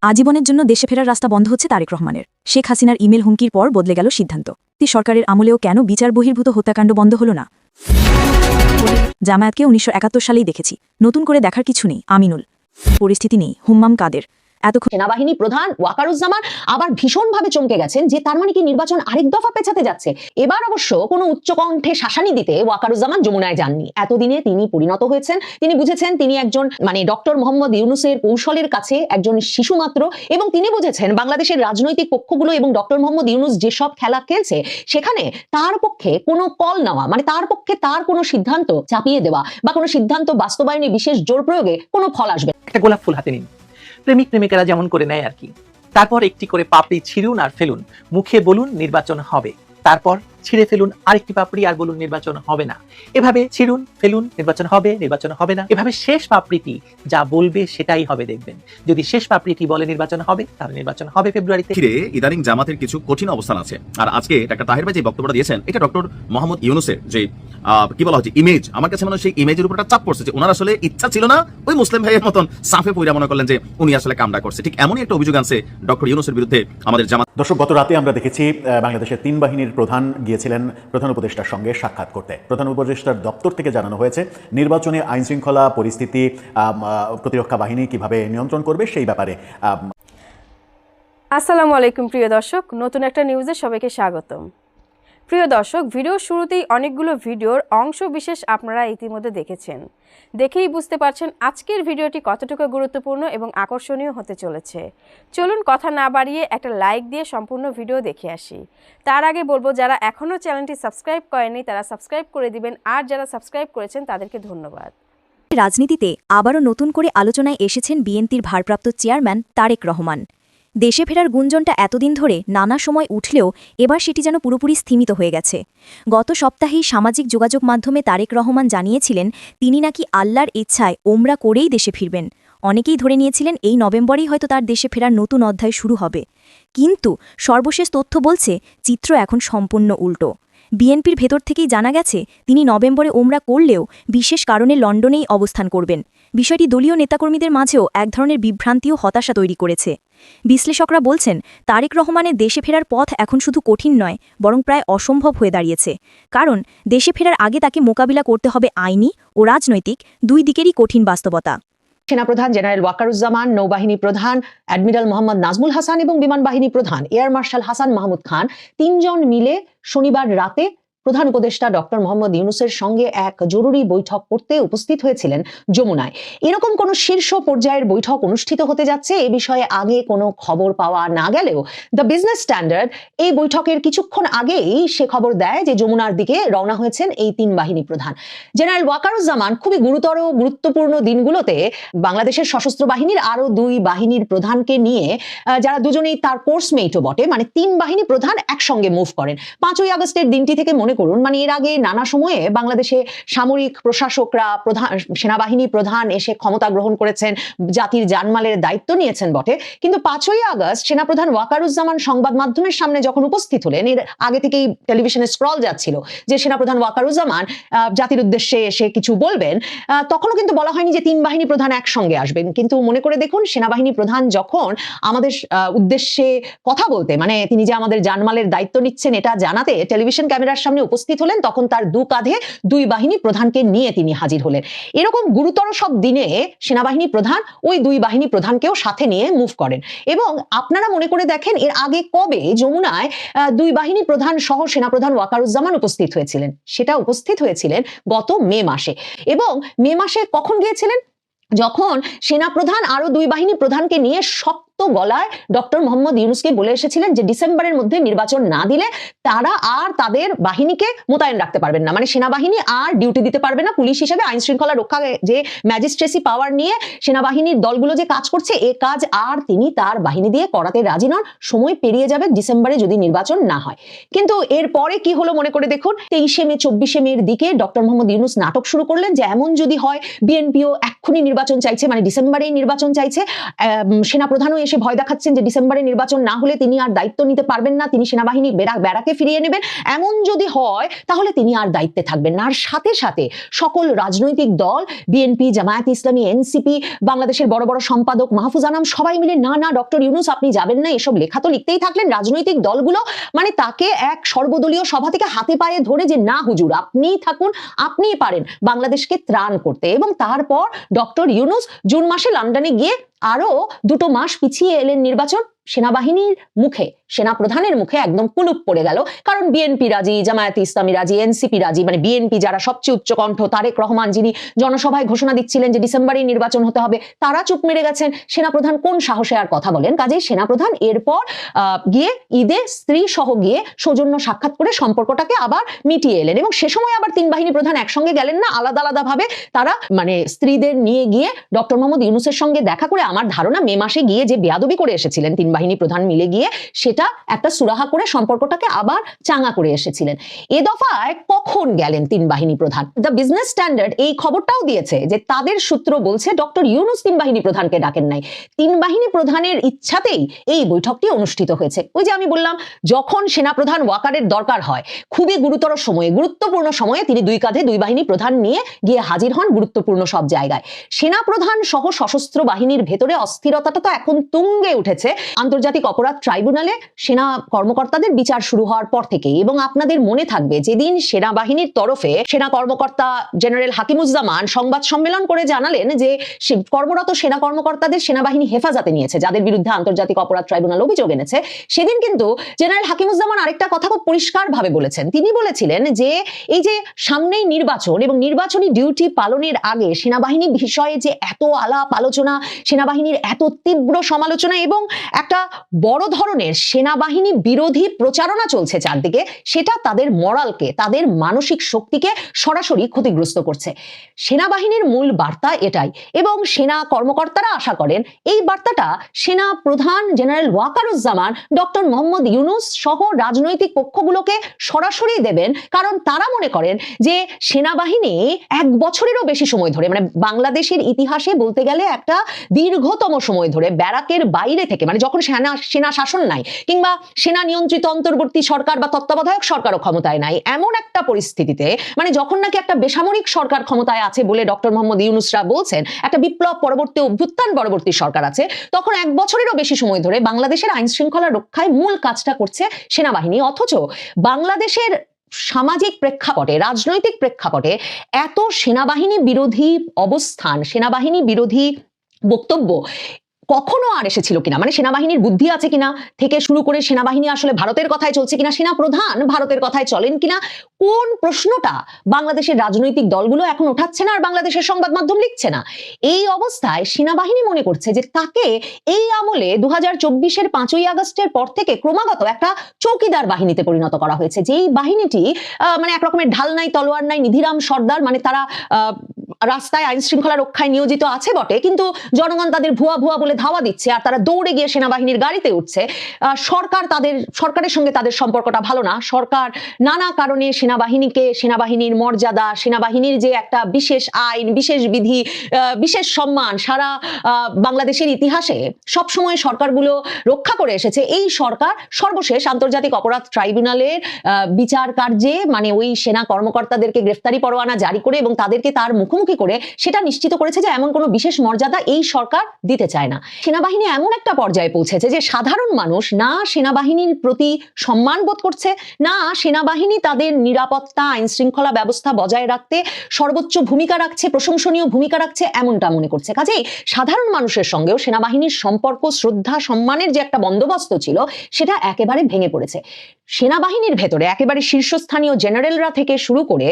আজীবনের জন্য দেশে ফেরার রাস্তা বন্ধ হচ্ছে তারেক রহমানের। শেখ হাসিনার ইমেল হুমকির পর বদলে গেল সিদ্ধান্ত। সরকারের আমলেও কেন বিচার বহির্ভূত হত্যাকাণ্ড বন্ধ হল না? জামায়াতকে ১৯৭১ সালেই দেখেছি, নতুন করে দেখার কিছু নেই। আমিনুল। পরিস্থিতি নেই। হুম্মাম কাদের। সেনাবাহিনী প্রধান ওয়াকারুজ্জামান আবার ভীষণভাবে চমকে গেছেন যে তার মানে কি নির্বাচন আরেক দফা পেছাতে যাচ্ছে। এবার অবশ্য কোনো উচ্চকণ্ঠে শাসানি দিতে ওয়াকারুজ্জামান যমুনায় যাননি। এতদিনে তিনি পরিণত হয়েছেন, তিনি বুঝেছেন তিনি একজন ডক্টর মোহাম্মদ ইউনূসের কৌশলের কাছে একজন শিশু মাত্র, এবং তিনি বুঝেছেন বাংলাদেশের রাজনৈতিক পক্ষগুলো এবং ডক্টর মোহাম্মদ ইউনূস যেসব খেলা খেলছে সেখানে তার পক্ষে কোনো কল নেওয়া, তার পক্ষে তার কোনো সিদ্ধান্ত চাপিয়ে দেওয়া বা কোনো সিদ্ধান্ত বাস্তবায়নে বিশেষ জোর প্রয়োগে কোনো ফল আসবে। একটা গোলাপ ফুল হাতে নিন, প্রেমিক প্রেমিকারা যেমন করে নেয় আর কি। তারপর একটি করে পাপড়ি ছিঁড়ুন আর ফেলুন, মুখে বলুন নির্বাচন হবে। তারপর ছিঁড়ে ফেলুন আরেকটি পাপড়ি আর বলুন নির্বাচন হবে না। এভাবে ছিঁড়ুন ফেলুন, নির্বাচন হবে নির্বাচন হবে না। এভাবে শেষ পাপড়িটি যা বলবে সেটাই হবে দেখবেন। যদি শেষ পাপড়িটি বলে নির্বাচন হবে, তাহলে নির্বাচন হবে ফেব্রুয়ারিতে। ইদানিং জামাতের কিছু কঠিন অবস্থান আছে। আর আজকে ডাক্তার তাহের ভাই যে বক্তব্যটা দিয়েছেন, এটা ডক্টর মোহাম্মদ ইউনূসের যে কি বলা হচ্ছে ইমেজ, আমার কাছে মনে হয় সেই ইমেজের উপর একটা চাপ পড়ছে যে ওনার আসলে ইচ্ছা ছিল না ওই মুসলিম ভাইয়ের মতন সাফে পইরা মনে করলেন যে উনি আসলে কামটা করছে। ঠিক এমনই একটা অভিযোগ আনছে ডক্টর ইউনূসের বিরুদ্ধে আমাদের জামাত। দর্শক, গত রাতে আমরা দেখেছি বাংলাদেশের ৩ বাহিনীর প্রধান গিয়েছিলেন প্রধান উপদেষ্টার সঙ্গে সাক্ষাৎ করতে। প্রধান উপদেষ্টার দপ্তর থেকে জানানো হয়েছে নির্বাচনে আইন শৃঙ্খলা পরিস্থিতি প্রতিরক্ষা বাহিনী কিভাবে নিয়ন্ত্রণ করবে সেই ব্যাপারে। আসসালামু আলাইকুম প্রিয় দর্শক, নতুন একটা নিউজে সবাইকে স্বাগতম। প্রিয় দর্শক, ভিডিওর শুরুতেই অনেকগুলো ভিডিওর অংশ বিশেষ আপনারা ইতিমধ্যে দেখেছেন। দেখেই বুঝতে পারছেন আজকের ভিডিওটি কতটুকু গুরুত্বপূর্ণ এবং আকর্ষণীয় হতে চলেছে। চলুন কথা না বাড়িয়ে একটা লাইক দিয়ে সম্পূর্ণ ভিডিও দেখে আসি। তার আগে বলবো, যারা এখনও চ্যানেলটি সাবস্ক্রাইব করেনি তারা সাবস্ক্রাইব করে দিবেন, আর যারা সাবস্ক্রাইব করেছেন তাদেরকে ধন্যবাদ। রাজনীতিতে আবারও নতুন করে আলোচনায় এসেছেন বিএনপির ভারপ্রাপ্ত চেয়ারম্যান তারেক রহমান। দেশে ফেরার গুঞ্জনটা এতদিন ধরে নানা সময় উঠলেও এবার সেটি যেন পুরোপুরি স্থিমিত হয়ে গেছে। গত সপ্তাহেই সামাজিক যোগাযোগ মাধ্যমে তারেক রহমান জানিয়েছিলেন তিনি নাকি আল্লাহর ইচ্ছায় ওমরা করেই দেশে ফিরবেন। অনেকেই ধরে নিয়েছিলেন এই নভেম্বরেই হয়তো তার দেশে ফেরার নতুন অধ্যায় শুরু হবে। কিন্তু সর্বশেষ তথ্য বলছে চিত্র এখন সম্পূর্ণ উল্টো। বিএনপির ভেতর থেকেই জানা গেছে তিনি নভেম্বরে ওমরা করলেও বিশেষ কারণে লন্ডনেই অবস্থান করবেন। বিষয়টি দলীয় নেতাকর্মীদের মাঝেও এক ধরনের বিভ্রান্তি ও হতাশা তৈরি করেছে। বিশ্লেষকরা বলছেন তারেক রহমানের দেশে ফেরার পথ এখন শুধু কঠিন নয়, বরং প্রায় অসম্ভব হয়ে দাঁড়িয়েছে। কারণ দেশে ফেরার আগে তাকে মোকাবিলা করতে হবে আইনি ও রাজনৈতিক দুই দিকেরই কঠিন বাস্তবতা। সেনাপ্রধান জেনারেল ওয়াকারুজ্জামান, নৌবাহিনী প্রধান অ্যাডমিরাল মোহাম্মদ নাজমুল হাসান এবং বিমান বাহিনী প্রধান এয়ার মার্শাল হাসান মাহমুদ খান তিনজন মিলে শনিবার রাতে প্রধান উপদেষ্টা ডক্টর মোহাম্মদ ইউনূসের সঙ্গে এক জরুরি বৈঠক করতে উপস্থিত হয়েছিলেন যমুনায়। এরকম কোনো শীর্ষ পর্যায়ের বৈঠক অনুষ্ঠিত হতে যাচ্ছে এ বিষয়ে আগে কোনো খবর পাওয়া না গেলেও দ্য বিজনেস স্ট্যান্ডার্ড এই বৈঠকের কিছুক্ষণ আগেই সে খবর দেয় যে যমুনার দিকে রওনা হয়েছেন এই ৩ বাহিনী প্রধান। জেনারেল ওয়াকারুজ্জামান খুবই গুরুত্বপূর্ণ দিনগুলোতে বাংলাদেশের সশস্ত্র বাহিনীর আরো 2 বাহিনীর প্রধানকে নিয়ে, যারা দুজনেই তার কোর্সমেটও বটে, 3 বাহিনী প্রধান একসঙ্গে মুভ করেন। 5ই আগস্টের দিনটি থেকে মনে করুন, এর আগে নানা সময়ে বাংলাদেশে সামরিক প্রশাসকরা, সেনাবাহিনী প্রধান এসে ক্ষমতা গ্রহণ করেছেন, জাতির জানমালের দায়িত্ব নিয়েছেন বটে, কিন্তু 5ই আগস্ট সেনাপ্রধান ওয়াকারুজ্জামান সংবাদ মাধ্যমের সামনে যখন উপস্থিত হলেন, এর আগে থেকেই টেলিভিশনে স্ক্রল যাচ্ছিল যে সেনাপ্রধান ওয়াকারুজ্জামান জাতির উদ্দেশ্যে এসে কিছু বলবেন, তখনও কিন্তু বলা হয়নি যে 3 বাহিনী প্রধান একসঙ্গে আসবেন। কিন্তু মনে করে দেখুন, সেনাবাহিনী প্রধান যখন আমাদের উদ্দেশ্যে কথা বলতে, তিনি যে আমাদের জানমালের দায়িত্ব নিচ্ছেন এটা জানাতে টেলিভিশন ক্যামেরার সামনে উপস্থিত হলেন, তখন তার 2 কাঁধে 2 বাহিনী প্রধানকে নিয়ে তিনি হাজির হলেন। এরকম গুরুতর সব দিনে সেনাবাহিনী প্রধান ওই 2 বাহিনী প্রধানকেও সাথে নিয়ে মুভ করেন। এবং আপনারা মনে করে দেখেন এর আগে কবে যমুনায় 2 বাহিনী প্রধান সহ সেনাপ্রধান ওয়াকারুজ্জামান উপস্থিত হয়েছিলেন? সেটা উপস্থিত হয়েছিলেন গত মে মাসে। এবং মে মাসে কখন গিয়েছিলেন? যখন সেনাপ্রধান আরো 2 বাহিনী প্রধানকে নিয়ে শক্ত গলায় ডক্টর মোহাম্মদ ইউনূসকে বলে এসেছিলেন যে ডিসেম্বরের মধ্যে নির্বাচন না দিলে তারা আর তাদের বাহিনীকে মোতায়েন রাখতে পারবেন না, সেনাবাহিনী আর ডিউটি দিতে পারবে না। পুলিশ হিসেবে আইন শৃঙ্খলা রক্ষা যে ম্যাজিস্ট্রেসি পাওয়ার নিয়ে সেনাবাহিনীর দলগুলো যে কাজ করছে, এ কাজ আর তিনি তার বাহিনী দিয়ে করাতে রাজি নন। সময় পেরিয়ে যাবে ডিসেম্বরে যদি নির্বাচন না হয়। কিন্তু এরপরে কি হলো মনে করে দেখুন, 23শে মে 24শে মের দিকে ডক্টর মোহাম্মদ ইউনূস নাটক শুরু করলেন যে এমন যদি হয় বিএনপিও এক্ষুনি নির্বাচন চাইছে, ডিসেম্বরেই নির্বাচন চাইছে, সেনাপ্রধানও এসে ভয় দেখাচ্ছেন যে ডিসেম্বরে নির্বাচন না হলে তিনি আর দায়িত্ব নিতে পারবেন না, তিনি সেনাবাহিনী ব্যারাকে ফিরিয়ে নেবেন। এমন যদি হয় তাহলে তিনি আর দায়িত্বে থাকবেন না। আর সাথে সাথে সকল রাজনৈতিক দল, বিএনপি, জামায়াত ইসলামী, এনসিপি, বাংলাদেশের বড় বড় সম্পাদক মাহফুজ আনাম সবাই মিলে না ডক্টর ইউনূস আপনি যাবেন না, এসব লেখা তো লিখতেই থাকলেন। রাজনৈতিক দলগুলো মানে তাকে এক সর্বদলীয় সভা থেকে হাতে পায়ে ধরে যে না হুজুর আপনিই থাকুন, আপনিই পারেন বাংলাদেশকে ত্রাণ করতে। এবং তারপর ডক্টর ইউনূস জুন মাসে লন্ডনে গিয়ে আরো 2 মাস পিছিয়ে এলেন নির্বাচন। সেনাবাহিনীর মুখে, সেনা প্রধানের মুখে একদম কুলুপ পড়ে গেল, কারণ বিএনপি রাজি, জামায়াতে ইসলামী রাজি, এনসিপি রাজি, মানে বিএনপি যারা সবচেয়ে উচ্চকণ্ঠ, তারেক রহমান যিনি জনসভায় ঘোষণা দিচ্ছিলেন যে ডিসেম্বরে নির্বাচন হতে হবে, তারা চুপ মেরে গেছেন। সেনাপ্রধান কোন সাহসে আর কথা বলেন? কাজেই সেনাপ্রধান এরপর গিয়ে ঈদে স্ত্রী সহ গিয়ে সৌজন্য সাক্ষাৎ করে সম্পর্কটাকে আবার মিটিয়ে এলেন। এবং সে সময় আবার 3 বাহিনী প্রধান একসঙ্গে গেলেন না, আলাদা আলাদা ভাবে তারা মানে স্ত্রীদের নিয়ে গিয়ে ডক্টর মোহাম্মদ ইউনূসের সঙ্গে দেখা করে, আমার ধারণা মে মাসে গিয়ে যে বেয়াদবি করে এসেছিলেন 3 বাহিনী প্রধান মিলে গিয়ে, সেটা একটা সুরাহা করে সম্পর্কটাকে আবার চাঙ্গা করে এসেছিলেন। এ দফায় কখন গেলেন 3 বাহিনী প্রধান? দ্য বিজনেস স্ট্যান্ডার্ড এই খবরটাও দিয়েছে যে তাদের সূত্র বলছে ডক্টর ইউনূস 3 বাহিনী প্রধানকে ডাকেন নাই, 3 বাহিনী প্রধানের ইচ্ছাতেই এই বৈঠকটি অনুষ্ঠিত হয়েছে। ওই যে আমি বললাম, যখন সেনাপ্রধান ওয়াকারের দরকার হয়, খুবই গুরুতর সময়ে, গুরুত্বপূর্ণ সময়ে তিনি 2 কাঁধে 2 বাহিনী প্রধান নিয়ে গিয়ে হাজির হন গুরুত্বপূর্ণ সব জায়গায়। সেনাপ্রধান সহ সশস্ত্র বাহিনীর ভেতরে অস্থিরতাটা তো এখন তুঙ্গে উঠেছে আন্তর্জাতিক অপরাধ ট্রাইব্যুনালে সেনা কর্মকর্তাদের বিচার শুরু হওয়ার পর থেকেই। এবং আপনাদের মনে থাকবে যেদিন সেনাবাহিনীর তরফে সেনা কর্মকর্তা জেনারেল হাকিমুজ্জামান সংবাদ সম্মেলন করে জানালেন যে কর্মরত সেনা কর্মকর্তাদের সেনাবাহিনী হেফাজতে নিয়েছে, যাদের বিরুদ্ধে আন্তর্জাতিক অপরাধ ট্রাইব্যুনাল অভিযোগ এনেছে, সেদিন কিন্তু জেনারেল হাকিমুজ্জামান আরেকটা কথা খুব পরিষ্কার ভাবে বলেছেন। তিনি বলেছিলেন যে এই যে সামনেই নির্বাচন এবং নির্বাচনী ডিউটি পালনের আগে সেনাবাহিনী বিষয়ে যে এত আলাপ আলোচনা, সেনাবাহিনীর এত তীব্র সমালোচনা এবং একটা বড় ধরনের সেনাবাহিনী বিরোধী প্রচারণা চলছে চারদিকে, সেটা তাদের মরালকে, তাদের মানসিক শক্তিকে সরাসরি ক্ষতিগ্রস্ত করছে। সেনাবাহিনীর মূল বার্তা এটাই, এবং সেনা কর্মকর্তারা আশা করেন এই বার্তাটা সেনা প্রধান জেনারেল ওয়াকারুজ্জামান ডক্টর মোহাম্মদ ইউনূস সহ রাজনৈতিক পক্ষগুলোকে সরাসরি দেবেন, কারণ তারা মনে করেন যে সেনাবাহিনী 1 বছরেরও বেশি সময় ধরে, মানে বাংলাদেশের ইতিহাসে বলতে গেলে একটা দীর্ঘতম সময় ধরে ব্যারাকের বাইরে থেকে, মানে যখন সেনা শাসন নাই কিংবা সেনা নিয়ন্ত্রিত অন্তর্বর্তী সরকার বা তত্ত্বাবধায়ক সরকারও ক্ষমতায় নাই, এমন একটা পরিস্থিতিতে, মানে যখন নাকি একটা বেসামরিক সরকার ক্ষমতায় আছে বলে ডক্টর মোহাম্মদ ইউনূসরা বলছেন, একটা বিপ্লব পরবর্তী অভ্যুত্থান পরবর্তী সরকার আছে, তখন 1 বছরেরও বেশি সময় ধরে বাংলাদেশের আইন শৃঙ্খলা রক্ষায় মূল কাজটা করছে সেনাবাহিনী। অথচ বাংলাদেশের সামাজিক প্রেক্ষাপটে, রাজনৈতিক প্রেক্ষাপটে এত সেনাবাহিনী বিরোধী অবস্থান, সেনাবাহিনী বিরোধী বক্তব্য কখনো আর এসেছিল কিনা, মানে সেনাবাহিনীর বুদ্ধি আছে কিনা থেকে শুরু করে সেনাবাহিনী আসলে ভারতের কথায় চলছে কিনা, সেনা প্রধান ভারতের কথায় চলেন কিনা, কোন প্রশ্নটা বাংলাদেশের রাজনৈতিক দলগুলো এখন ওঠাচ্ছে না আর বাংলাদেশের সংবাদ মাধ্যম লিখছে না। এই অবস্থায় সেনাবাহিনী মনে করছে যে তাকে এই আমলে 2024-এর 5ই আগস্টের পর থেকে ক্রমাগত একটা চৌকিদার বাহিনীতে পরিণত করা হয়েছে, যেই বাহিনীটি মানে একরকমের ঢাল নাই, তলোয়ার নাই, নিধিরাম সর্দার, মানে তারা রাস্তায় আইন শৃঙ্খলা রক্ষায় নিয়োজিত আছে বটে, কিন্তু জনগণ তাদের ভুয়া ভুয়া বলে ধাওয়া দিচ্ছে আর তারা দৌড়ে গিয়ে সেনাবাহিনীর গাড়িতে উঠছে। সরকারের সঙ্গে তাদের সম্পর্কটা ভালো না, সরকার নানা কারণে সেনাবাহিনীর মর্যাদা, সেনাবাহিনীর যে একটা বিশেষ আইন, বিশেষ বিধি, বিশেষ সম্মান সারা বাংলাদেশের ইতিহাসে সবসময় সরকারগুলো রক্ষা করে এসেছে, এই সরকার সর্বশেষ আন্তর্জাতিক অপরাধ ট্রাইব্যুনালের বিচার কার্যে মানে ওই সেনা কর্মকর্তাদেরকে গ্রেফতারি পরোয়ানা জারি করে এবং তাদেরকে তার মুখোমুখি করে সেটা নিশ্চিত করেছে যে এমন কোনো বিশেষ মর্যাদা এই সরকার দিতে চায় না। সেনাবাহিনী এমন একটা পর্যায়ে পৌঁছেছে যে সাধারণ মানুষ না সেনাবাহিনীর প্রতি সম্মান বোধ করছে, না সেনাবাহিনী তাদের নিরাপত্তা, আইন শৃঙ্খলা ব্যবস্থা বজায় রাখতে সর্বোচ্চ ভূমিকা রাখছে, প্রশংসনীয় ভূমিকা রাখছে, এমনটা মনে করছে। কাজেই সাধারণ মানুষের সঙ্গেও সেনাবাহিনীর সম্পর্ক, শ্রদ্ধা, সম্মানের যে একটা বন্দোবস্ত ছিল সেটা একেবারে ভেঙে পড়েছে। সেনাবাহিনীর ভেতরে একেবারে শীর্ষস্থানীয় জেনারেলরা থেকে শুরু করে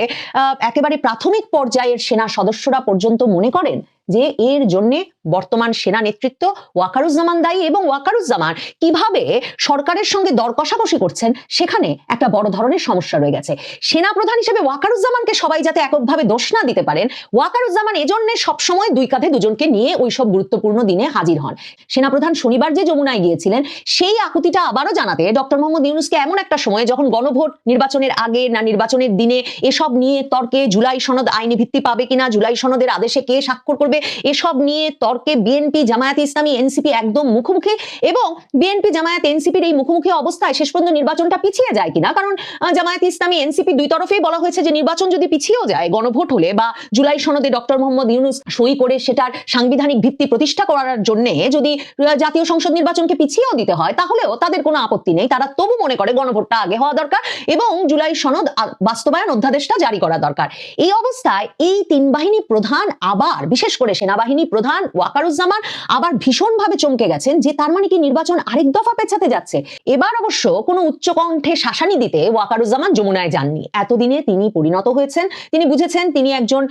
একেবারে প্রাথমিক পর্যায়ের সেনা সদস্যরা পর্যন্ত মনে করেন যে এর জন্য বর্তমান সেনা নেতৃত্ব ওয়াকারুজ্জামান দায়ী, এবং ওয়াকারুজ্জামান কিভাবে সরকারের সঙ্গে দর কষাকষি করছেন সেখানে একটা বড় ধরনের সমস্যা রয়ে গেছে। সেনা প্রধান হিসেবে ওয়াকারুজ্জামানকে সবাই যাতে এককভাবে দোষ না দিতে পারেন, ওয়াকারুজ্জামান এজন্য সবসময় 2 কাঁধে 2জনকে নিয়ে ওই সব গুরুত্বপূর্ণ দিনে হাজির হন। সেনাপ্রধান শনিবার যে যমুনায় গিয়েছিলেন সেই আকুতিটা আবারও জানাতে ডক্টর মোহাম্মদ ইউনূসকে এমন একটা সময়ে, যখন গণভোট নির্বাচনের আগে না নির্বাচনের দিনে এসব নিয়ে তর্কে, জুলাই সনদ আইনি ভিত্তি পাবে কিনা, জুলাই সনদের আদেশে কে স্বাক্ষর করবে করবে, এসব নিয়ে তর্কে বিএনপি, জামায়াত ইসলামী, এনসিপি একদম মুখোমুখি। এবং বিএনপি, জামায়াত, এনসিপির এই মুখোমুখি অবস্থায় শেষ পর্যন্ত নির্বাচনটা পিছিয়ে যায় কিনা, কারণ জামায়াত ইসলামী, এনসিপি দুই তরফেই বলা হয়েছে যে নির্বাচন যদি পিছিয়েও যায় গণভোট হলে বা জুলাই সনদে ডক্টর মোহাম্মদ ইউনূস সই করে সেটার সাংবিধানিক ভিত্তি প্রতিষ্ঠা করার জন্য যদি জাতীয় সংসদ নির্বাচনকে পিছিয়েও দিতে হয় তাহলেও তাদের কোনো আপত্তি নেই। তারা তবু মনে করে গণভোটটা আগে হওয়া দরকার এবং জুলাই সনদ বাস্তবায়ন অধ্যাদেশটা জারি করা দরকার। এই অবস্থায় এই তিন বাহিনী প্রধান আবার, বিশেষ করে সেনাবাহিনী প্রধান ওয়াকারুজ্জামান আবার ভীষণভাবে চমকে গেছেন যে তার মানে কি নির্বাচন আরেক দফা পেছাতে যাচ্ছে। এবার অবশ্য কোনো উচ্চকণ্ঠে শাসানি দিতে ওয়াকারুজ্জামান যমুনায় যাননি। এতদিনে তিনি পরিণত হয়েছেন, তিনি বুঝেছেন তিনি একজন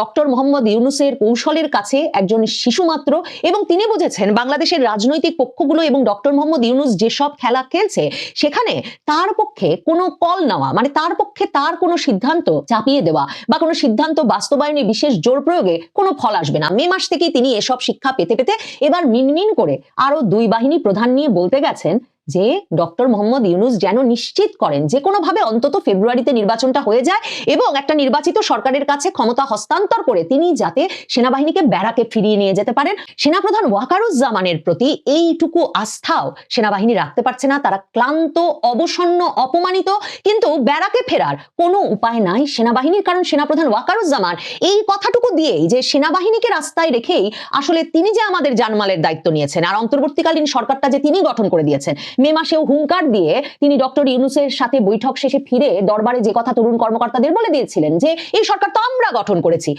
ডক্টর মোহাম্মদ ইউনূসের কৌশলের কাছে একজন শিশু মাত্র, এবং তিনি বুঝেছেন বাংলাদেশের রাজনৈতিক পক্ষগুলো এবং ডক্টর মোহাম্মদ ইউনূস যেসব খেলা খেলছে সেখানে তার পক্ষে কোনো কল নেওয়া, তার পক্ষে তার কোনো সিদ্ধান্ত চাপিয়ে দেওয়া বা কোনো সিদ্ধান্ত বাস্তবায়নে বিশেষ জোর প্রয়োগে কোনো ফল আসবে না। মে মাস থেকেই তিনি এসব শিক্ষা পেতে পেতে এবার মিনমিন করে আরো দুই বাহিনী প্রধান নিয়ে বলতে গেছেন যে ডক্টর মোহাম্মদ ইউনূস যেন নিশ্চিত করেন যে কোনোভাবে অন্তত ফেব্রুয়ারিতে নির্বাচনটা হয়ে যায় এবং একটা নির্বাচিত সরকারের কাছে ক্ষমতা হস্তান্তর করে তিনি যাতে সেনাবাহিনীকে ব্যারাকে ফিরিয়ে নিয়ে যেতে পারেন। সেনাপ্রধান ওয়াকারুজ্জামানের প্রতি এইটুকু আস্থাও সেনাবাহিনী রাখতে পারছে না। তারা ক্লান্ত, অবসন্ন, অপমানিত, কিন্তু ব্যারাকে ফেরার কোনো উপায় নাই সেনাবাহিনীর, কারণ সেনাপ্রধান ওয়াকারুজ্জামান এই কথাটুকু দিয়েই যে সেনাবাহিনীকে রাস্তায় রেখেই আসলে তিনি যে আমাদের জানমালের দায়িত্ব নিয়েছেন আর অন্তর্বর্তীকালীন সরকারটা যে তিনি গঠন করে দিয়েছেন, মে মাসেও হুঙ্কার দিয়ে তিনি ডক্টর ইউনূসের সাথে বৈঠক শেষে ফিরে দরবারে যে কথা তরুণ কর্মকর্তাদের বলে দিয়েছিলেন যে এই সরকার তো আমরা গঠন করেছি,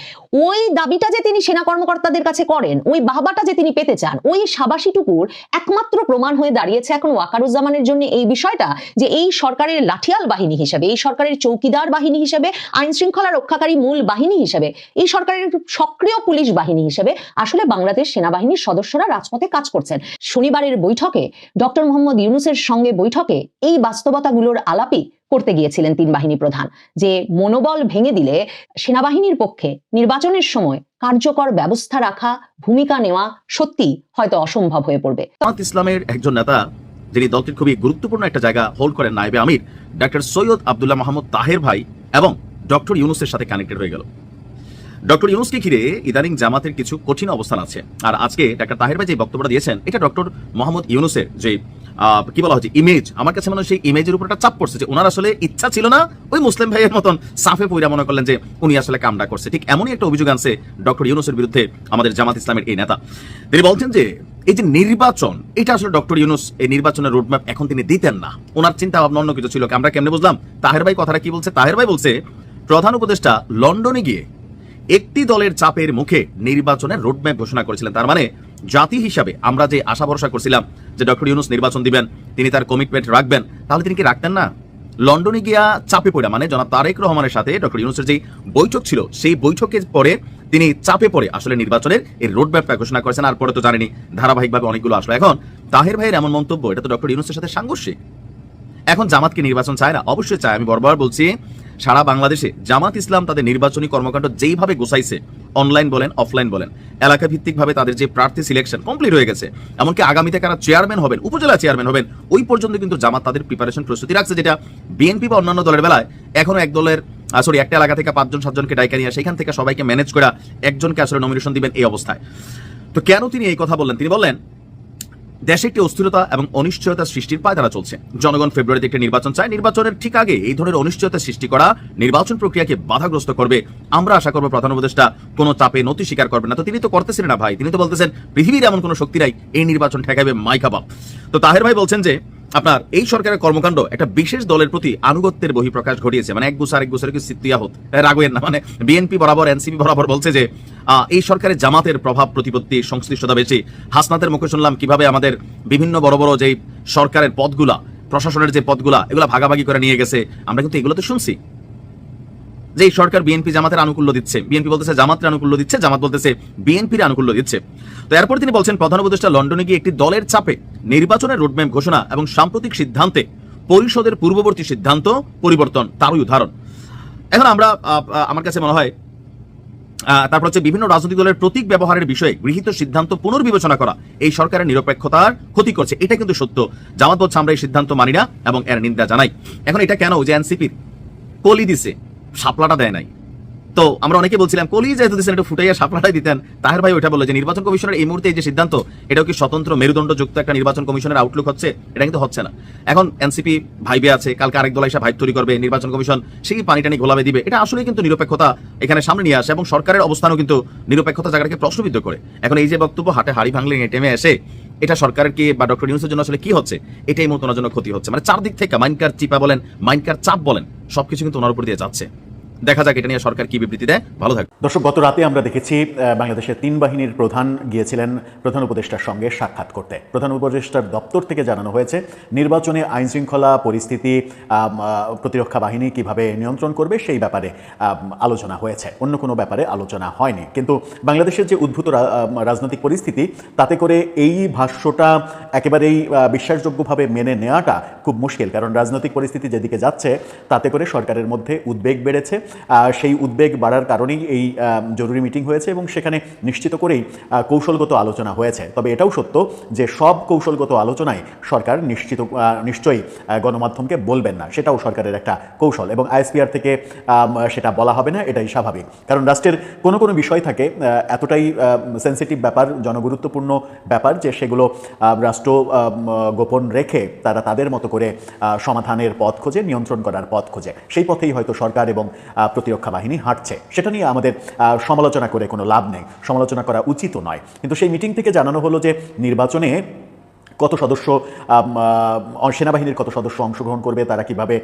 ওই দাবিটা যে তিনি সেনা কর্মকর্তাদের কাছে করেন, ওই বাহবাটা যে তিনি পেতে চান, ওই সাবাসিটুকুর একমাত্র প্রমাণ হয়ে দাঁড়িয়েছে এখন ওয়াকারুজ্জামানের জন্য এই বিষয়টা যে এই সরকারের লাঠিয়াল বাহিনী হিসেবে, এই সরকারের চৌকিদার বাহিনী হিসেবে, আইন শৃঙ্খলা রক্ষাকারী মূল বাহিনী হিসেবে, এই সরকারের সক্রিয় পুলিশ বাহিনী হিসেবে আসলে বাংলাদেশ সেনাবাহিনীর সদস্যরা রাজপথে কাজ করছেন। শনিবারের বৈঠকে ডক্টর মোহাম্মদ ইউনূসের সঙ্গে বৈঠকে এই বাস্তবতাগুলোর আলাপই করতে গিয়েছিলেন তিন বাহিনী প্রধান, যে মনোবল ভেঙে দিলে সেনাবাহিনীর পক্ষে নির্বাচনের সময় কার্যকর ব্যবস্থা রাখা, ভূমিকা নেওয়া সত্যি হয়তো অসম্ভব হয়ে পড়বে। জামাত ইসলামের একজন নেতা যিনি দলটির খুবই গুরুত্বপূর্ণ একটা জায়গা হোল্ড করেন, নায়েবে আমির ডক্টর সৈয়দ আব্দুল্লাহ মাহমুদ তাহের ভাই এবং ডক্টর ইউনূসের সাথে কানেক্টেড হয়ে গেল। ডক্টর ইউনূসকে ঘিরে ইদানিং জামাতের কিছু কঠিন অবস্থান আছে। আর আজকে ডক্টর তাহের ভাই যে বক্তব্যটা দিয়েছেন এটা ডক্টর মোহাম্মদ ইউনূসের যে কি বলা হচ্ছে ইমেজ, আমার কাছে মনে হয় সেই ইমেজের উপর একটা চাপ পড়ছে যে ওনার আসলে ইচ্ছা ছিল না ওই মুসলিম ভাইয়ের মতন সাফে পইরা মনে করলেন যে উনি আসলে কামটা করছে। ঠিক এমনই একটা অভিযোগ আনছে ডক্টর ইউনূসের বিরুদ্ধে আমাদের জামাত ইসলামের এই নেতা। তিনি বলছেন যে এই যে নির্বাচন, এটা আসলে ডক্টর ইউনূস এই নির্বাচনের রোডম্যাপ এখন তিনি দিতেন না, ওনার চিন্তা ভাবনা অন্য কিছু ছিল। আমরা কেমনে বুঝলাম? তাহের ভাই কথাটা কি বলছে? তাহের ভাই বলছে প্রধান উপদেষ্টা লন্ডনে গিয়ে একটি দলের চাপের মুখে নির্বাচনের রোডম্যাপ ঘোষণা করেছিলেন। তার মানে জাতি হিসাবে আমরা যে আশা ভরসা করছিলাম যে ডক্টর ইউনূস নির্বাচন দিবেন, তিনি তার কমিটমেন্ট রাখবেন, তাহলে তিনি কি রাখতেন না? লন্ডনে গিয়া চাপে পড়ে, জনাব তারেক রহমানের সাথে ডক্টর ইউনূসের যে বৈঠক ছিল সেই বৈঠকের পরে তিনি চাপে পড়ে আসলে নির্বাচনের এই রোডম্যাপটা ঘোষণা করেছেন। আর পরে তো জানেনি ধারাবাহিকভাবে অনেকগুলো আসলো। এখন তাহের ভাইয়ের এমন মন্তব্য, এটা তো ডক্টর ইউনূসের সাথে সাংঘর্ষিক। এখন জামাত কি নির্বাচন চায় না? অবশ্যই চায়। আমি বারবার বলছি সারা বাংলাদেশে জামাত ইসলাম তাদের নির্বাচনী কর্মকাণ্ড যেইভাবে গোছাইছে, অনলাইন বলেন অফলাইন বলেন, এলাকা ভিত্তিক ভাবে তাদের যে প্রার্থী সিলেকশন কমপ্লিট হয়ে গেছে, এমনকি আগামীতে কারা চেয়ারম্যান হবেন, উপজেলা চেয়ারম্যান হবেন, ওই পর্যন্ত কিন্তু জামাত তাদের প্রিপারেশন প্রস্তুতি রাখছে, যেটা বিএনপি বা অন্যান্য দলের বেলায় এখনো এক দলের একটা এলাকা থেকে 5-7জনকে ডাইকা নিয়ে সেখান থেকে সবাইকে ম্যানেজ করে একজনকে আসলে নমিনেশন দিবেন এই অবস্থায়। তো কেন তিনি এই কথা বললেন? তিনি বললেন দেশে একটি অস্থিরতা এবং অনিশ্চয়তা সৃষ্টির পায়তারা চলছে। জনগণ ফেব্রুয়ারিতে একটি নির্বাচন চায়, নির্বাচনের ঠিক আগে এই ধরনের অনিশ্চয়তা সৃষ্টি করা নির্বাচন প্রক্রিয়াকে বাধাগ্রস্ত করবে। আমরা আশা করবো প্রধান উপদেষ্টা কোনো চাপে নতি স্বীকার করবেন না। তো তিনি তো করতেছিলেন না ভাই, তিনি তো বলতেছেন পৃথিবীর এমন কোনো শক্তি নাই এই নির্বাচন ঠেকাবে মাইকাবাব। তো তাহের ভাই বলছেন যে আপনার এই সরকারের কর্মকাণ্ড একটা বিশেষ দলের প্রতি আনুগত্যের বহিঃপ্রকাশ ঘটিয়েছে। এক গুসার কি সিত্তিয়াহত রাগবেন না, বিএনপি বরাবর এনসিপি বরাবর বলছে যে এই সরকারের জামাতের প্রভাব প্রতিপত্তি সংশ্লিষ্টতা বেশি। হাসনাতের মুখে শুনলাম কিভাবে আমাদের বিভিন্ন বড় বড় যে সরকারের পদগুলা, প্রশাসনের যে পদগুলা, এগুলা ভাগাভাগি করে নিয়ে গেছে। আমরা কিন্তু এগুলো তো শুনছি যে এই সরকার বিএনপি জামাতের আনুকূল্য দিচ্ছে, বিএনপি বলতেছে জামাতের আনুকূল্য দিচ্ছে, জামাত বলতেছে বিএনপির আনুকূল্য দিচ্ছে। তো এরপর তিনি বলছেন প্রধান উপদেষ্টা লন্ডনে গিয়ে একটি দলের চাপে নির্বাচনের রোডম্যাপ ঘোষণা এবং সাম্প্রতিক সিদ্ধান্তে পরিষদের পূর্ববর্তী সিদ্ধান্ত পরিবর্তন তারই উদাহরণ। এখন আমরা আমার কাছে মনে হয় তারপর হচ্ছে বিভিন্ন রাজনৈতিক দলের প্রতীক ব্যবহারের বিষয়ে গৃহীত সিদ্ধান্ত পুনর্বিবেচনা করা এই সরকারের নিরপেক্ষতার ক্ষতি করছে। এটা কিন্তু সত্য। জামাত বলছে আমরা এই সিদ্ধান্ত মানি না এবং এর নিন্দা জানাই। এখন এটা কেন যে এনসিপির কলি দিছে, শাপলাটা দেয় নাই, তো আমরা অনেকে বলছিলাম কলি যেহেতু দিচ্ছেন একটু ফুটাইয়া সাপড়াটাই দিতেন, তাহের ভাই ওইটা বললো যে নির্বাচন কমিশনের এই মুহূর্তে এই যে সিদ্ধান্ত, এটাও কি স্বতন্ত্র মেরুদণ্ডযুক্ত একটা নির্বাচন কমিশনের আউটলুক হচ্ছে? এটা কিন্তু হচ্ছে না। এখন এনসিপি ভাইবে আছে, কালকে আরেক দল এসে ভাইব তৈরি করবে, নির্বাচন কমিশন সেই পানি টানি গোলাবে দিবে। এটা আসলে কিন্তু নিরপেক্ষতা এখানে সামনে নিয়ে আসে এবং সরকারের অবস্থানও কিন্তু নিরপেক্ষতা জায়গাটাকে প্রশ্নবিদ্ধ করে। এখন এই যে বক্তব্য হাটে হাড়ি ভাঙলে টেমে এসে, এটা সরকারের কি বা ডক্টর ইউনূসের জন্য আসলে কি হচ্ছে? এটাই মূলত ওনার জন্য ক্ষতি হচ্ছে। মানে চারদিক থেকে মাইনকার চিপা বলেন, মাইনকার চাপ বলেন, সবকিছু কিন্তু ওনার উপর দিয়ে যাচ্ছে। দেখা যাক এটা নিয়ে সরকার কি বিবৃতি দেয়। ভালো থাকবে। দর্শক, গত রাতে আমরা দেখেছি বাংলাদেশের 3 বাহিনীর প্রধান গিয়েছিলেন প্রধান উপদেষ্টার সঙ্গে সাক্ষাৎ করতে। প্রধান উপদেষ্টার দপ্তর থেকে জানানো হয়েছে নির্বাচনে আইন শৃঙ্খলা পরিস্থিতি, প্রতিরক্ষা বাহিনী কিভাবে নিয়ন্ত্রণ করবে সেই ব্যাপারে আলোচনা হয়েছে, অন্য কোনো ব্যাপারে আলোচনা হয়নি। কিন্তু বাংলাদেশের যে উদ্ভূত রাজনৈতিক পরিস্থিতি, তাতে করে এই ভাষ্যটা একেবারেই বিশ্বাসযোগ্যভাবে মেনে নেওয়াটা খুব মুশকিল। কারণ রাজনৈতিক পরিস্থিতি যেদিকে যাচ্ছে, তাতে করে সরকারের মধ্যে উদ্বেগ বেড়েছে। সেই উদ্বেগ বাড়ার কারণেই এই জরুরি মিটিং হয়েছে এবং সেখানে নিশ্চিত করেই কৌশলগত আলোচনা হয়েছে। তবে এটাও সত্য যে সব কৌশলগত আলোচনায় সরকার নিশ্চয়ই গণমাধ্যমকে বলবেন না, সেটাও সরকারের একটা কৌশল এবং আইএসপিআর থেকে সেটা বলা হবে না, এটাই স্বাভাবিক। কারণ রাষ্ট্রের কোনো কোনো বিষয় থাকে এতটাই সেন্সিটিভ ব্যাপার, জনগুরুত্বপূর্ণ ব্যাপার, যে সেগুলো রাষ্ট্র গোপন রেখে তারা তাদের মতো করে সমাধানের পথ খোঁজে, নিয়ন্ত্রণ করার পথ খোঁজে। সেই পথেই হয়তো সরকার এবং প্রতিরক্ষা বাহিনী হাঁটছে। সেটা নিয়ে আমাদের সমালোচনা করে কোনো লাভ নেই, সমালোচনা করা উচিতও নয়। কিন্তু সেই মিটিং থেকে জানানো হলো যে নির্বাচনে কত সদস্য, সেনাবাহিনীর কত সদস্য অংশগ্রহণ করবে, তারা কিভাবে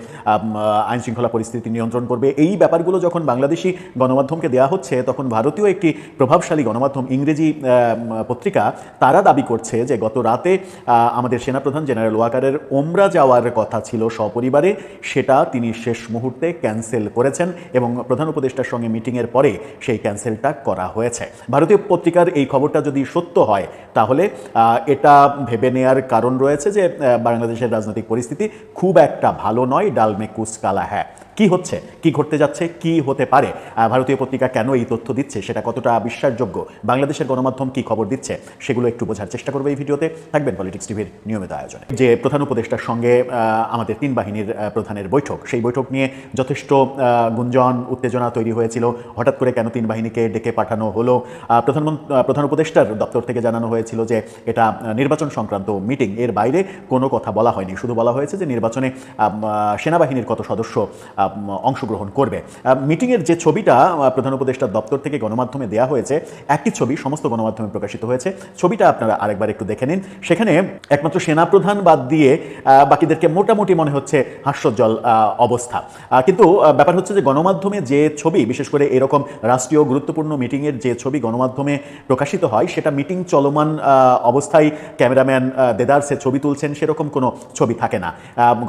আইন শৃঙ্খলা পরিস্থিতি নিয়ন্ত্রণ করবে, এই ব্যাপারগুলো যখন বাংলাদেশি গণমাধ্যমকে দেওয়া হচ্ছে, তখন ভারতীয় একটি প্রভাবশালী গণমাধ্যম, ইংরেজি পত্রিকা, তারা দাবি করছে যে গত রাতে আমাদের সেনাপ্রধান জেনারেল ওয়াকারের ওমরা যাওয়ার কথা ছিল সপরিবারে, সেটা তিনি শেষ মুহূর্তে ক্যান্সেল করেছেন এবং প্রধান উপদেষ্টার সঙ্গে মিটিংয়ের পরে সেই ক্যান্সেলটা করা হয়েছে। ভারতীয় পত্রিকার এই খবরটা যদি সত্য হয়, তাহলে এটা ভেবে নেওয়ার কারণ রয়েছে যে বাংলাদেশের রাজনৈতিক পরিস্থিতি খুব একটা ভালো নয়। ডাল মে কুছ কালা হ্যাঁ। কি হচ্ছে, কি ঘটতে যাচ্ছে, কি হতে পারে, ভারতীয় পত্রিকা কেন এই তথ্য দিচ্ছে, সেটা কতটা বিশ্বাসযোগ্য, বাংলাদেশের গণমাধ্যম কি খবর দিচ্ছে, সেগুলো একটু বোঝার চেষ্টা করবে এই ভিডিওতে। থাকবেন পলিটিক্স টিভির নিয়মিত আয়োজনে। যে প্রধান উপদেষ্টার সঙ্গে আমাদের 3 বাহিনীর প্রধানের বৈঠক, সেই বৈঠক নিয়ে যথেষ্ট গুঞ্জন, উত্তেজনা তৈরি হয়েছিল। হঠাৎ করে কেন 3 বাহিনীকে ডেকে পাঠানো হলো? প্রধান উপদেষ্টার দপ্তর থেকে জানানো হয়েছিল যে এটা নির্বাচন সংক্রান্ত মিটিং, এর বাইরে কোনো কথা বলা হয়নি। শুধু বলা হয়েছে যে নির্বাচনে সেনাবাহিনীর কত সদস্য অংশগ্রহণ করবে। মিটিংয়ের যে ছবিটা প্রধান উপদেষ্টার দপ্তর থেকে গণমাধ্যমে দেওয়া হয়েছে, একই ছবি সমস্ত গণমাধ্যমে প্রকাশিত হয়েছে। ছবিটা আপনারা আরেকবার একটু দেখে নিন। সেখানে একমাত্র সেনাপ্রধান বাদ দিয়ে বাকিদেরকে মোটামুটি মনে হচ্ছে হাস্যোজ্জ্বল অবস্থা। কিন্তু ব্যাপার হচ্ছে যে গণমাধ্যমে যে ছবি, বিশেষ করে এরকম রাষ্ট্রীয় গুরুত্বপূর্ণ মিটিংয়ের যে ছবি গণমাধ্যমে প্রকাশিত হয়, সেটা মিটিং চলমান অবস্থায় ক্যামেরাম্যান দেদারসে ছবি তুলছেন, সেরকম কোনো ছবি থাকে না।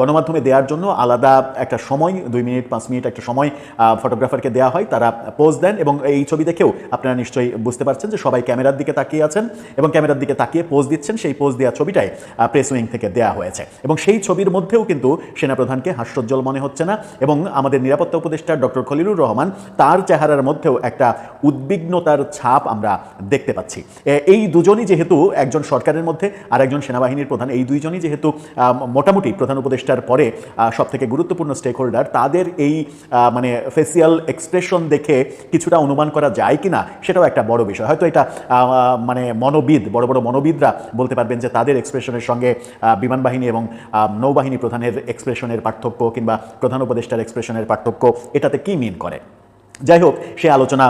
গণমাধ্যমে দেওয়ার জন্য আলাদা একটা সময়, 2 মিনিট 5 মিনিট একটা সময় ফটোগ্রাফারকে দেওয়া হয়, তারা পোজ দেন এবং এই ছবি দেখেও আপনারা নিশ্চয়ই বুঝতে পারছেন যে সবাই ক্যামেরার দিকে তাকিয়ে আছেন এবং ক্যামেরার দিকে তাকিয়ে পোজ দিচ্ছেন। সেই পোজ দেওয়া ছবিটাই প্রেস উইং থেকে দেওয়া হয়েছে এবং সেই ছবির মধ্যেও কিন্তু সেনাপ্রধানকে হাস্যোজ্জ্বল মনে হচ্ছে না এবং আমাদের নিরাপত্তা উপদেষ্টা ডক্টর খলিলুর রহমান, তার চেহারার মধ্যেও একটা উদ্বিগ্নতার ছাপ আমরা দেখতে পাচ্ছি। এই দুজনই যেহেতু, একজন সরকারের মধ্যে আর একজন সেনাবাহিনীর প্রধান, এই দুইজনই যেহেতু মোটামুটি প্রধান উপদেষ্টার পরে সবথেকে গুরুত্বপূর্ণ স্টেক হোল্ডার, তাদের এই মানে ফেসিয়াল এক্সপ্রেশন দেখে কিছুটা অনুমান করা যায় কিনা, সেটাও একটা বড় বিষয়। হয়তো এটা মানে বড় বড় মনোবিদরা বলতে পারবেন যে তাদের এক্সপ্রেশনের সঙ্গে বিমান বাহিনী এবং নৌবাহিনী প্রধানের এক্সপ্রেশনের পার্থক্য কিংবা প্রধান উপদেষ্টার এক্সপ্রেশনের পার্থক্য এটাতে কি মিন করে। যাই হোক, সে আলোচনা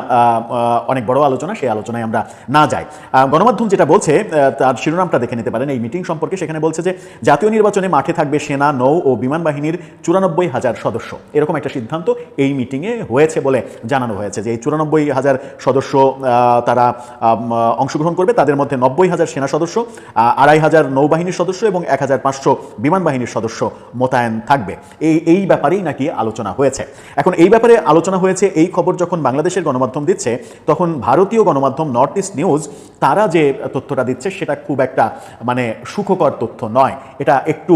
অনেক বড় আলোচনা, সেই আলোচনায় আমরা না যাই। গণমাধ্যম যেটা বলছে, তার শিরোনামটা দেখে নিতে পারেন এই মিটিং সম্পর্কে। সেখানে বলছে যে জাতীয় নির্বাচনে মাঠে থাকবে সেনা, নৌ ও বিমান বাহিনীর 94,000 সদস্য। এরকম একটা সিদ্ধান্ত এই মিটিংয়ে হয়েছে বলে জানানো হয়েছে যে এই 94,000 সদস্য তারা অংশগ্রহণ করবে। তাদের মধ্যে 90,000 সেনা সদস্য, 2,500 নৌবাহিনীর সদস্য এবং 1,500 বিমান বাহিনীর সদস্য মোতায়েন থাকবে। এই ব্যাপারেই নাকি আলোচনা হয়েছে। এখন এই ব্যাপারে আলোচনা হয়েছে, এই খবর যখন বাংলাদেশের গণমাধ্যম দিচ্ছে, তখন ভারতীয় গণমাধ্যম নর্থ ইস্ট নিউজ, তারা যে তথ্যটা দিচ্ছে সেটা খুব একটা মানে সুখকর তথ্য নয়। এটা একটু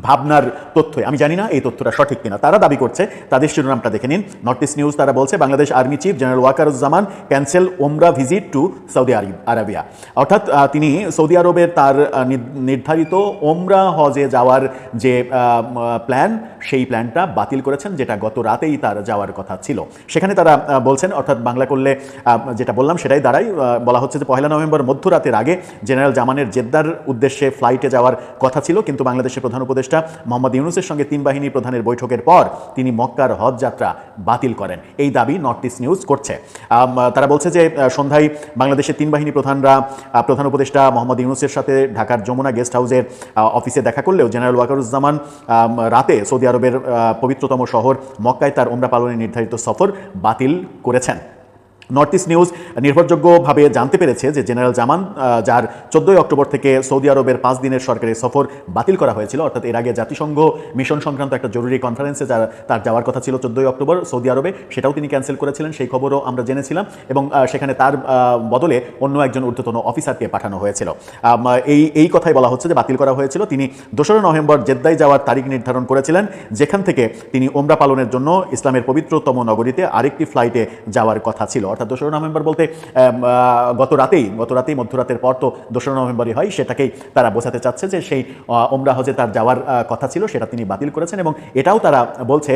ভাবনার তথ্য। আমি জানি না এই তথ্যটা সঠিক কিনা, তারা দাবি করছে। তাদের শিরোনামটা দেখে নিন, নর্থ ইস্ট নিউজ। তারা বলছে Bangladesh army chief general Wakeruzzaman cancel ওমরা ভিজিট টু সৌদি আরবিয়া। অর্থাৎ তিনি সৌদি আরবের তার নির্ধারিত ওমরা হজে যাওয়ার যে প্ল্যান, সেই প্ল্যানটা বাতিল করেছেন, যেটা গত রাতেই তার যাওয়ার কথা ছিল। সেখানে তারা বলছেন, অর্থাৎ বাংলা করলে যেটা বললাম সেটাই দাঁড়ায়। বলা হচ্ছে যে 1 নভেম্বর মধ্যরাতের আগে জেনারেল জামানের জেদ্দার উদ্দেশ্যে ফ্লাইটে যাওয়ার কথা ছিল, কিন্তু বাংলাদেশের প্রধান উপদেষ্টা মোহাম্মদ ইউনূসের সঙ্গে 3 বাহিনী প্রধানের বৈঠকের পর তিনি মক্কার হজ যাত্রা বাতিল করেন। এই দাবি নর্থ ইস্ট নিউজ করছে। তারা বলছে যে সন্ধ্যায় বাংলাদেশের 3 বাহিনী প্রধানরা প্রধান উপদেষ্টা মোহাম্মদ ইউনূসের সাথে ঢাকার যমুনা গেস্ট হাউসের অফিসে দেখা করলেও জেনারেল ওয়াকারুজ্জামান রাতে সৌদি আরবের পবিত্রতম শহর মক্কায় তার ওমরা পালনের নির্ধারিত সফর বাতিল করেছেন। নর্থ ইস্ট নিউজ নির্ভরযোগ্যভাবে জানতে পেরেছে যে জেনারেল জামান, যার 14 অক্টোবর থেকে সৌদি আরবের 5 দিনের সরকারি সফর বাতিল করা হয়েছিল, অর্থাৎ এর আগে জাতিসংঘ মিশন সংক্রান্ত একটা জরুরি কনফারেন্সে তার যাওয়ার কথা ছিল 14 অক্টোবর সৌদি আরবে, সেটাও তিনি ক্যান্সেল করেছিলেন। সেই খবরও আমরা জেনেছিলাম এবং সেখানে তার বদলে অন্য একজন ঊর্ধ্বতন অফিসারকে পাঠানো হয়েছিল। এই কথাই বলা হচ্ছে যে বাতিল করা হয়েছিল। তিনি 2 নভেম্বর জেদ্দায় যাওয়ার তারিখ নির্ধারণ করেছিলেন, যেখান থেকে তিনি ওমরা পালনের জন্য ইসলামের পবিত্রতম নগরীতে আরেকটি ফ্লাইটে যাওয়ার কথা ছিল। অর্থাৎ 2 নভেম্বর বলতে গত রাতেই মধ্যরাতের পর তো 2 নভেম্বরই হয়, সেটাকেই তারা বোঝাতে চাচ্ছে যে সেই ওমরা হজে তার যাওয়ার কথা ছিল, সেটা তিনি বাতিল করেছেন। এবং এটাও তারা বলছে,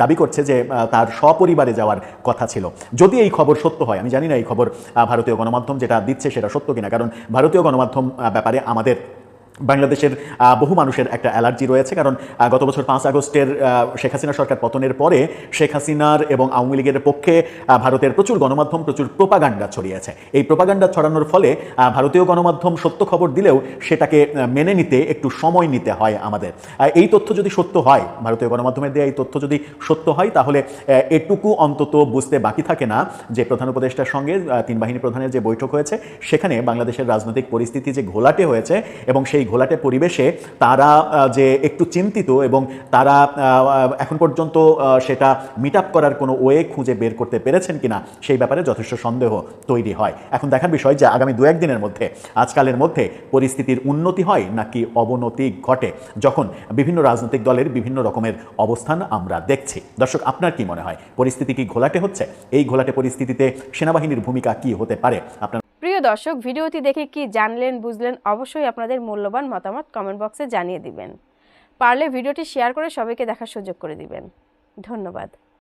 দাবি করছে যে তার সপরিবারে যাওয়ার কথা ছিল। যদি এই খবর সত্য হয়, আমি জানি না এই খবর ভারতীয় গণমাধ্যম যেটা দিচ্ছে সেটা সত্য কিনা, কারণ ভারতীয় গণমাধ্যম ব্যাপারে আমাদের বাংলাদেশের বহু মানুষের একটা অ্যালার্জি রয়েছে। কারণ গত বছর 5 আগস্টের শেখ হাসিনা সরকার পতনের পরে শেখ হাসিনার এবং আওয়ামী লীগের পক্ষে ভারতের প্রচুর গণমাধ্যম প্রচুর প্রোপাগান্ডা ছড়িয়েছে। এই প্রোপাগান্ডা ছড়ানোর ফলে ভারতীয় গণমাধ্যম সত্য খবর দিলেও সেটাকে মেনে নিতে একটু সময় নিতে হয় আমাদের। এই তথ্য যদি সত্য হয়, ভারতীয় গণমাধ্যমের দেওয়া এই তথ্য যদি সত্য হয়, তাহলে এটুকু অন্তত বুঝতে বাকি থাকে না যে প্রধান উপদেষ্টার সঙ্গে 3 বাহিনী প্রধানের যে বৈঠক হয়েছে, সেখানে বাংলাদেশের রাজনৈতিক পরিস্থিতি যে ঘোলাটে হয়েছে এবং সেই ঘোলাটে পরিবেশে তারা যে একটু চিন্তিত এবং তারা এখন পর্যন্ত সেটা মিট আপ করার কোনো ওয়ে খুঁজে বের করতে পেরেছেন কিনা, সেই ব্যাপারে যথেষ্ট সন্দেহ তৈরি হয়। এখন দেখার বিষয় যে আগামী 2-1 দিনের মধ্যে, আজকালের মধ্যে পরিস্থিতির উন্নতি হয় নাকি অবনতি ঘটে, যখন বিভিন্ন রাজনৈতিক দলের বিভিন্ন রকমের অবস্থান আমরা দেখছি। দর্শক, আপনার কি মনে হয়, পরিস্থিতি কি ঘোলাটে হচ্ছে? এই ঘোলাটে পরিস্থিতিতে সেনাবাহিনীর ভূমিকা কি হতে পারে? আপনার প্রিয় দর্শক, ভিডিওটি দেখে কি জানলেন বুঝলেন অবশ্যই আপনাদের মূল্যবান মতামত কমেন্ট বক্সে জানিয়ে দিবেন। পারলে ভিডিওটি শেয়ার করে সবাইকে দেখার সুযোগ করে দিবেন। ধন্যবাদ।